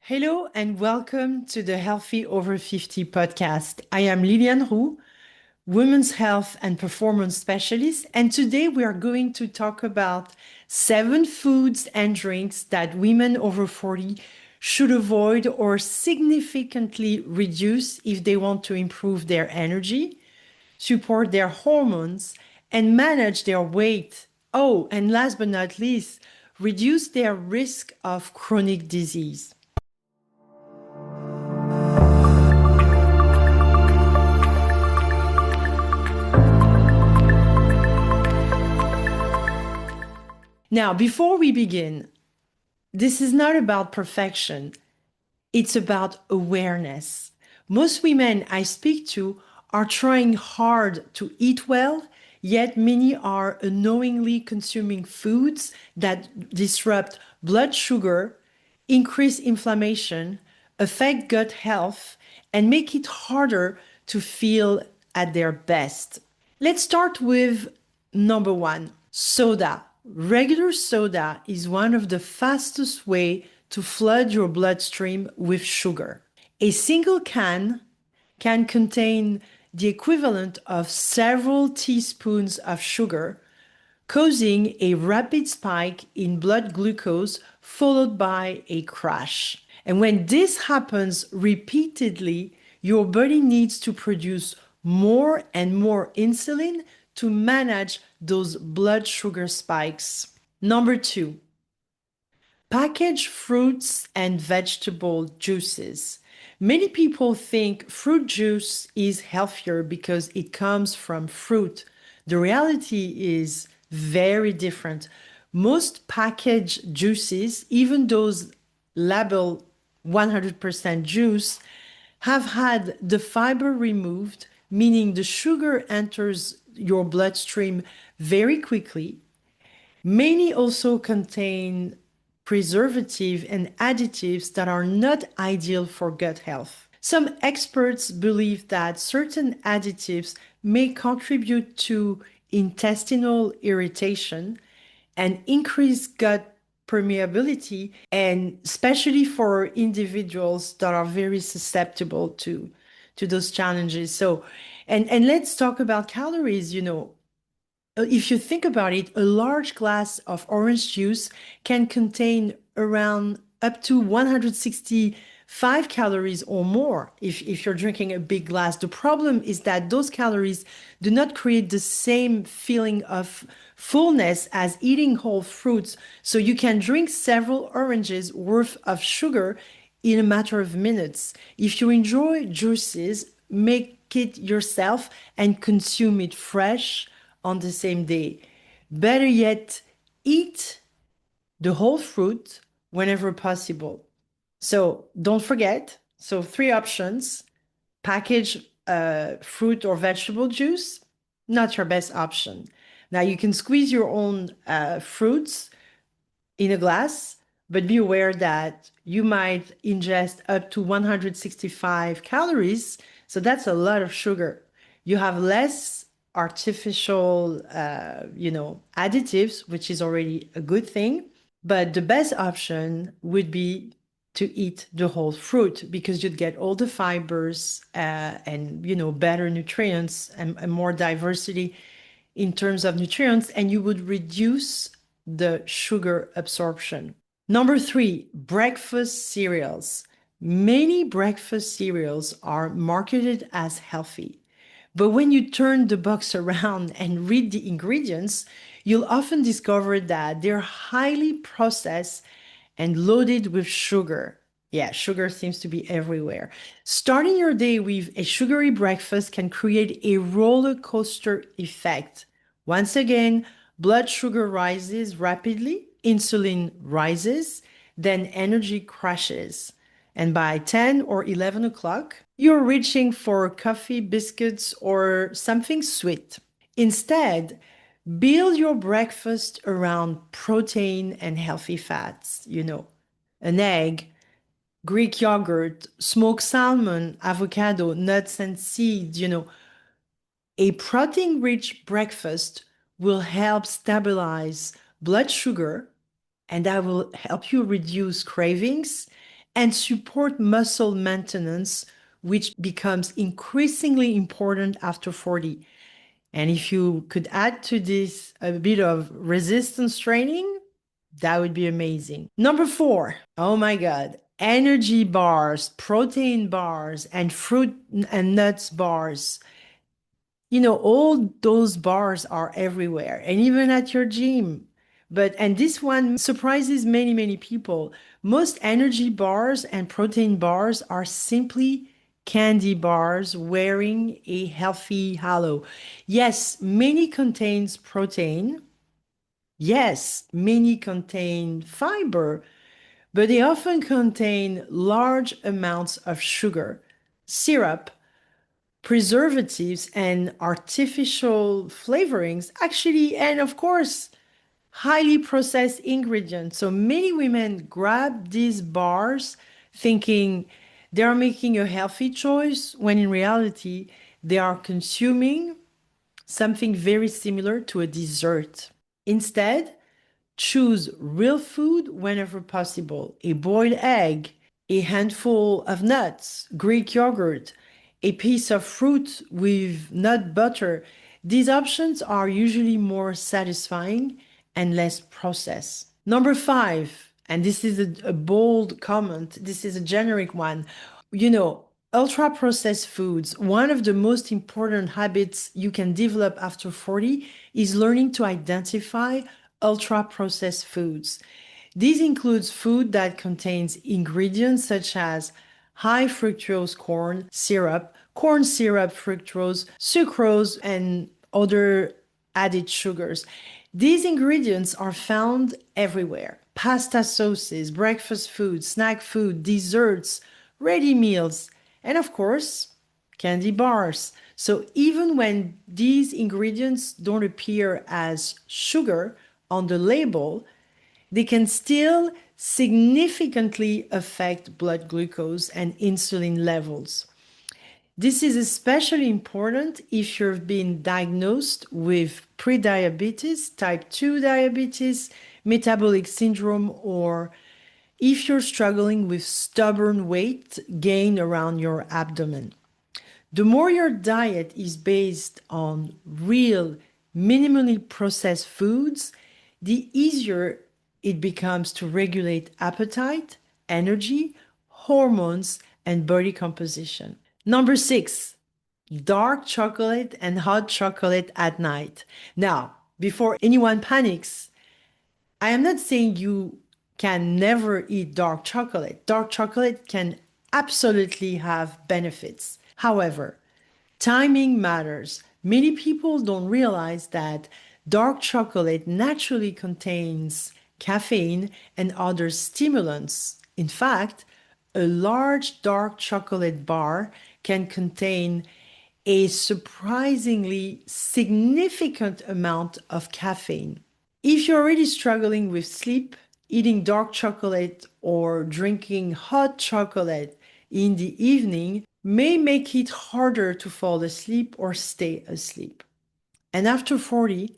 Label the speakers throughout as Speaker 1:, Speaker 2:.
Speaker 1: Hello and welcome to the Healthy Over 50 podcast. I am Liliane Roux, women's health and performance specialist, and today we are going to talk about 7 foods and drinks that women over 40 should avoid or significantly reduce if they want to improve their energy, support their hormones, and manage their weight. Oh, and last but not least, reduce their risk of chronic disease. Now, before we begin, this is not about perfection, it's about awareness. Most women I speak to are trying hard to eat well, yet many are unknowingly consuming foods that disrupt blood sugar, increase inflammation, affect gut health, and make it harder to feel at their best. Let's start with number one, soda. Regular soda is one of the fastest way to flood your bloodstream with sugar. A single can contain the equivalent of several teaspoons of sugar, causing a rapid spike in blood glucose followed by a crash. And when this happens repeatedly, your body needs to produce more and more insulin to manage those blood sugar spikes. Number two, packaged fruits and vegetable juices. Many people think fruit juice is healthier because it comes from fruit. The reality is very different. Most packaged juices, even those labeled 100% juice, have had the fiber removed, meaning the sugar enters your bloodstream very quickly. Many also contain preservative and additives that are not ideal for gut health. Some experts believe that certain additives may contribute to intestinal irritation and increase gut permeability, and especially for individuals that are very susceptible to those challenges. So, and let's talk about calories. If you think about it, a large glass of orange juice can contain around up to 165 calories or more if you're drinking a big glass. The problem is that those calories do not create the same feeling of fullness as eating whole fruits. So you can drink several oranges worth of sugar in a matter of minutes. If you enjoy juices, make it yourself and consume it fresh on the same day. Better yet, eat the whole fruit whenever possible. So don't forget. So 3 options: packaged fruit or vegetable juice, not your best option. Now you can squeeze your own fruits in a glass, but be aware that you might ingest up to 165 calories. So that's a lot of sugar. You have less artificial, additives, which is already a good thing. But the best option would be to eat the whole fruit because you'd get all the fibers and better nutrients and more diversity in terms of nutrients, and you would reduce the sugar absorption. Number three, breakfast cereals. Many breakfast cereals are marketed as healthy, but when you turn the box around and read the ingredients, you'll often discover that they're highly processed and loaded with sugar. Yeah, sugar seems to be everywhere. Starting your day with a sugary breakfast can create a roller coaster effect. Once again, blood sugar rises rapidly, insulin rises, then energy crashes. And by 10 or 11 o'clock, you're reaching for coffee, biscuits, or something sweet. Instead, build your breakfast around protein and healthy fats, an egg, Greek yogurt, smoked salmon, avocado, nuts and seeds. A protein rich breakfast will help stabilize blood sugar, and that will help you reduce cravings and support muscle maintenance, which becomes increasingly important after 40. And if you could add to this a bit of resistance training, that would be amazing. Number four, oh my God, energy bars, protein bars, and fruit and nuts bars. All those bars are everywhere and even at your gym. And this one surprises many, many people. Most energy bars and protein bars are simply candy bars wearing a healthy halo. Yes, many contains protein. Yes, many contain fiber, but they often contain large amounts of sugar, syrup, preservatives, and artificial flavorings, actually, and of course, highly processed ingredients. So many women grab these bars thinking they are making a healthy choice, when in reality, they are consuming something very similar to a dessert. Instead, choose real food whenever possible: a boiled egg, a handful of nuts, Greek yogurt, a piece of fruit with nut butter. These options are usually more satisfying and less processed. Number five, and this is a bold comment, this is a generic one. Ultra processed foods, one of the most important habits you can develop after 40 is learning to identify ultra processed foods. This includes food that contains ingredients such as high fructose corn syrup, fructose, sucrose, and other added sugars. These ingredients are found everywhere: pasta sauces, breakfast food, snack food, desserts, ready meals, and of course, candy bars. So even when these ingredients don't appear as sugar on the label, they can still significantly affect blood glucose and insulin levels. This is especially important if you've been diagnosed with prediabetes, type 2 diabetes, metabolic syndrome, or if you're struggling with stubborn weight gain around your abdomen. The more your diet is based on real, minimally processed foods, the easier it becomes to regulate appetite, energy, hormones, and body composition. Number six, dark chocolate and hot chocolate at night. Now, before anyone panics, I am not saying you can never eat dark chocolate. Dark chocolate can absolutely have benefits. However, timing matters. Many people don't realize that dark chocolate naturally contains caffeine and other stimulants. In fact, a large dark chocolate bar can contain a surprisingly significant amount of caffeine. If you're already struggling with sleep, eating dark chocolate or drinking hot chocolate in the evening may make it harder to fall asleep or stay asleep. And after 40,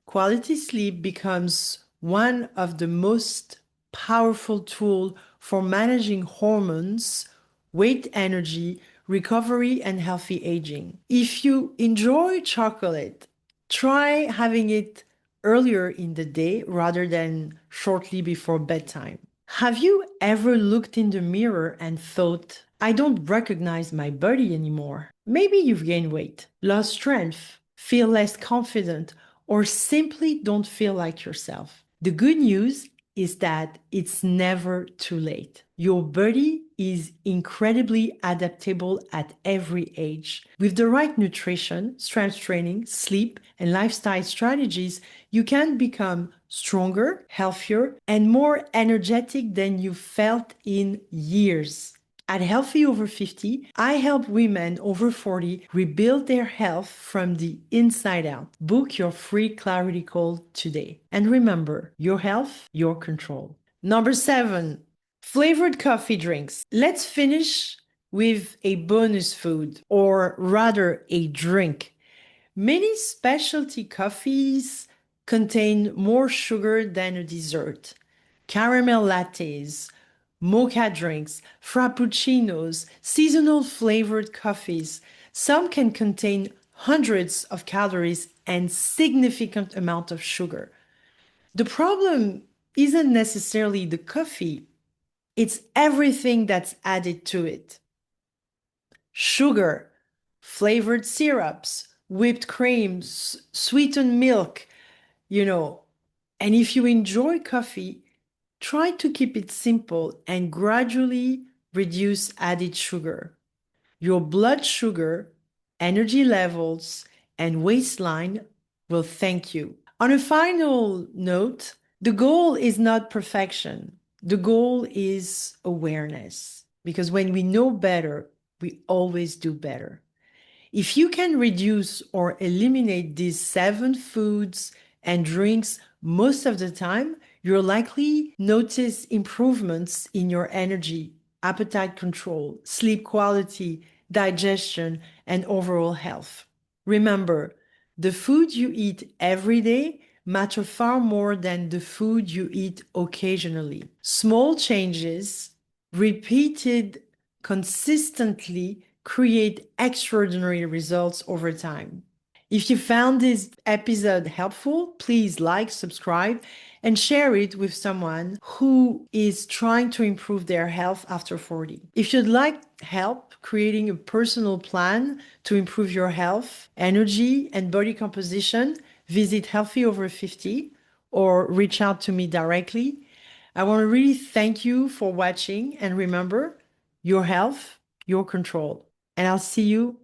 Speaker 1: quality sleep becomes one of the most powerful tools for managing hormones, weight, energy, recovery, and healthy aging. If you enjoy chocolate, try having it earlier in the day rather than shortly before bedtime. Have you ever looked in the mirror and thought, I don't recognize my body anymore? Maybe you've gained weight, lost strength, feel less confident, or simply don't feel like yourself. The good news is that it's never too late. Your body is incredibly adaptable at every age. With the right nutrition, strength training, sleep, and lifestyle strategies, you can become stronger, healthier, and more energetic than you felt in years. At Healthy Over 50, I help women over 40 rebuild their health from the inside out. Book your free clarity call today. And remember, your health, your control. Number seven, flavored coffee drinks. Let's finish with a bonus food, or rather a drink. Many specialty coffees contain more sugar than a dessert. Caramel lattes, mocha drinks, frappuccinos, seasonal flavored coffees. Some can contain hundreds of calories and significant amount of sugar. The problem isn't necessarily the coffee, it's everything that's added to it. Sugar, flavored syrups, whipped creams, sweetened milk, you know. And if you enjoy coffee, try to keep it simple and gradually reduce added sugar. Your blood sugar, energy levels, and waistline will thank you. On a final note, the goal is not perfection. The goal is awareness. Because when we know better, we always do better. If you can reduce or eliminate these 7 foods and drinks most of the time, you'll likely notice improvements in your energy, appetite control, sleep quality, digestion, and overall health. Remember, the food you eat every day matter far more than the food you eat occasionally. Small changes, repeated consistently, create extraordinary results over time. If you found this episode helpful, please like, subscribe, and share it with someone who is trying to improve their health after 40. If you'd like help creating a personal plan to improve your health, energy, and body composition, visit Healthy Over 50 or reach out to me directly. I want to really thank you for watching, and remember, your health, your control. And I'll see you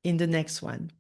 Speaker 1: in the next one.